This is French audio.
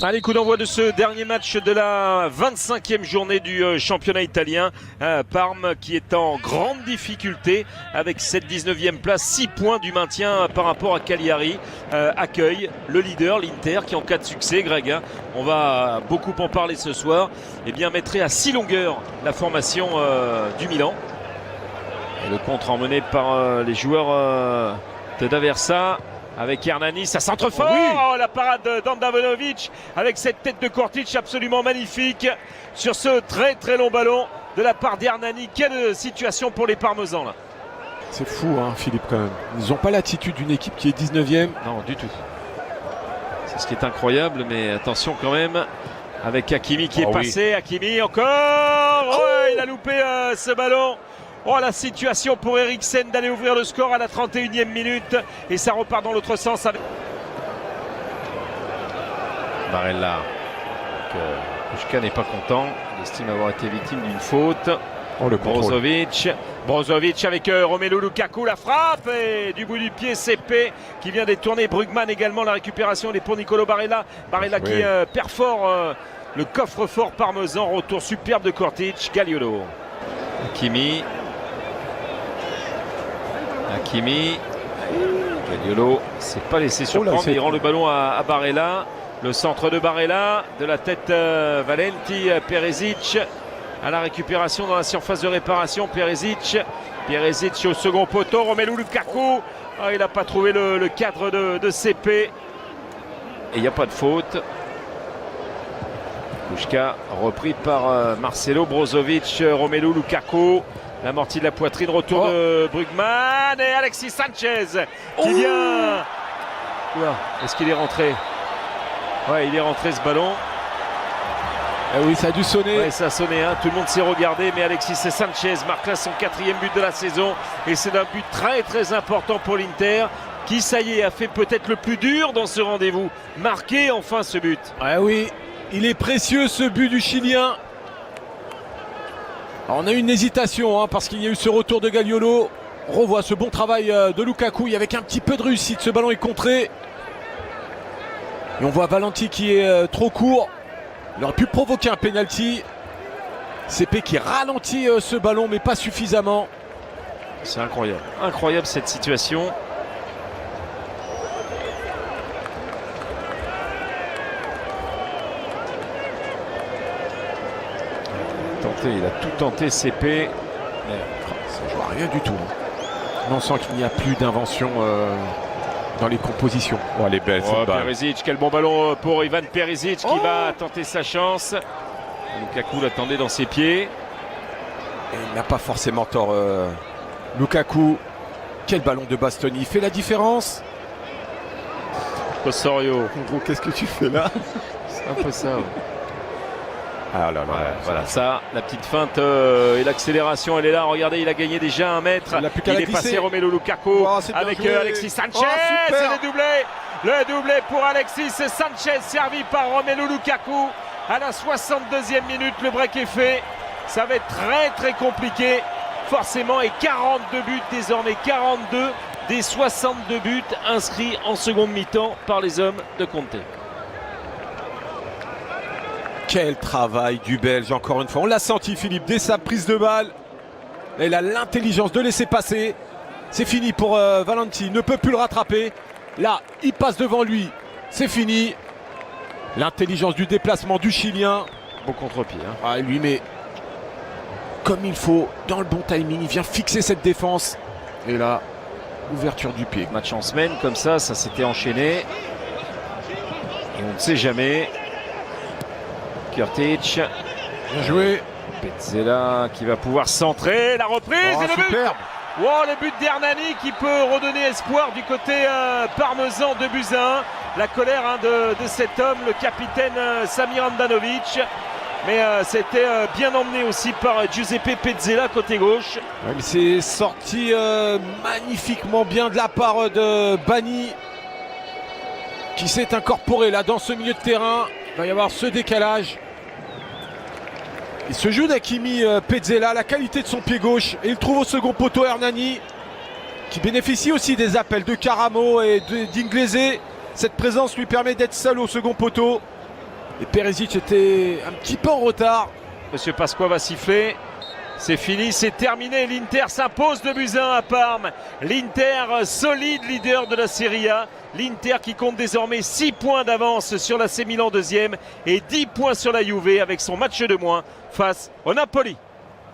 Allez, coup d'envoi de ce dernier match de la 25e journée du championnat italien. Parme qui est en grande difficulté avec cette 19e place, 6 points du maintien par rapport à Cagliari. Accueille le leader, l'Inter, qui en cas de succès, Greg, on va beaucoup en parler ce soir, eh bien mettrait à 6 longueurs la formation du Milan. Et le contre emmené par les joueurs de D'Aversa. Avec Hernani, ça centre fort, oh, la parade d'Andanovic avec cette tête de Kurtic absolument magnifique sur ce très très long ballon de la part d'Hernani. Quelle situation pour les Parmesans là. C'est fou Philippe quand même. Ils n'ont pas l'attitude d'une équipe qui est 19e. Non du tout. C'est ce qui est incroyable, mais attention quand même avec Hakimi qui est passé. Hakimi encore, il a loupé ce ballon. Oh, la situation pour Eriksen d'aller ouvrir le score à la 31e minute. Et ça repart dans l'autre sens avec Barella. Puška n'est pas content. Il estime avoir été victime d'une faute. Oh, le Brozovic avec Romelu Lukaku, la frappe et du bout du pied CP qui vient détourner. Brugman également, la récupération elle est pour Nicolo Barella. Barella qui perfore le coffre-fort parmesan. Retour superbe de Kurtic. Gagliolo. Hakimi, Gagliolo s'est pas laissé surprendre, il rend le ballon à Barella. Le centre de Barella, de la tête Valenti, Perisic à la récupération dans la surface de réparation. Perisic au second poteau, Romelu Lukaku, il n'a pas trouvé le cadre de CP et il n'y a pas de faute. Puška repris par Marcelo. Brozovic, Romelu Lukaku. L'amorti de la poitrine, retour de Brugman et Alexis Sanchez qui vient. Est-ce qu'il est rentré? Ouais, il est rentré ce ballon. Oui, ça a dû sonner. Ouais, ça a sonné, tout le monde s'est regardé, mais Alexis Sanchez marque là son 4e but de la saison. Et c'est un but très très important pour l'Inter qui, ça y est, a fait peut-être le plus dur dans ce rendez-vous. Marquer enfin ce but. Oui, il est précieux ce but du Chilien. Alors on a eu une hésitation parce qu'il y a eu ce retour de Gagliolo. On revoit ce bon travail de Lukaku. Avec un petit peu de réussite, ce ballon est contré. Et on voit Valenti qui est trop court. Il aurait pu provoquer un penalty. CP qui ralentit ce ballon mais pas suffisamment. C'est incroyable. Incroyable cette situation. Il a tout tenté CP. Mais ça joue à rien du tout. On sent qu'il n'y a plus d'invention dans les compositions. Elle est belle cette balle. Perisic, quel bon ballon pour Ivan Perisic qui va tenter sa chance. Lukaku l'attendait dans ses pieds. Et il n'a pas forcément tort. Lukaku, quel ballon de Bastoni. Il fait la différence. Osorio. Gros, qu'est-ce que tu fais là? C'est un peu ça. Voilà, ça, la petite feinte et l'accélération, elle est là. Regardez, il a gagné déjà 1 mètre. Il est passé Romelu Lukaku avec Alexis Sanchez. C'est le doublé pour Alexis Sanchez, servi par Romelu Lukaku à la 62e minute. Le break est fait. Ça va être très très compliqué, forcément. Et 42 buts désormais, 42 des 62 buts inscrits en seconde mi-temps par les hommes de Conte. Quel travail du Belge, encore une fois. On l'a senti, Philippe, dès sa prise de balle. Il a l'intelligence de laisser passer. C'est fini pour Valenti. Il ne peut plus le rattraper. Là, il passe devant lui. C'est fini. L'intelligence du déplacement du Chilien. Bon contre-pied. Il lui met comme il faut, dans le bon timing. Il vient fixer cette défense. Et là, ouverture du pied. Match en semaine, comme ça s'était enchaîné. Et on ne sait jamais. Kurtic, bien joué. Petzela qui va pouvoir centrer, la reprise et le but. Le but d'Hernani qui peut redonner espoir du côté parmesan, 2-1. La colère de cet homme, le capitaine Samir Handanovic. Mais c'était bien emmené aussi par Giuseppe Petzela côté gauche. Il s'est sorti magnifiquement bien de la part de Bani qui s'est incorporé là dans ce milieu de terrain. Il va y avoir ce décalage. Il se joue d'Hakimi Petzela, la qualité de son pied gauche. Et il trouve au second poteau Hernani qui bénéficie aussi des appels de Caramo et d'Inglese. Cette présence lui permet d'être seul au second poteau. Et Perisic était un petit peu en retard. Monsieur Pasqua va siffler. C'est fini, c'est terminé. L'Inter s'impose 2-1 à Parme. L'Inter, solide leader de la Serie A. L'Inter qui compte désormais 6 points d'avance sur la l'AC Milan deuxième et 10 points sur la Juve avec son match de moins face au Napoli.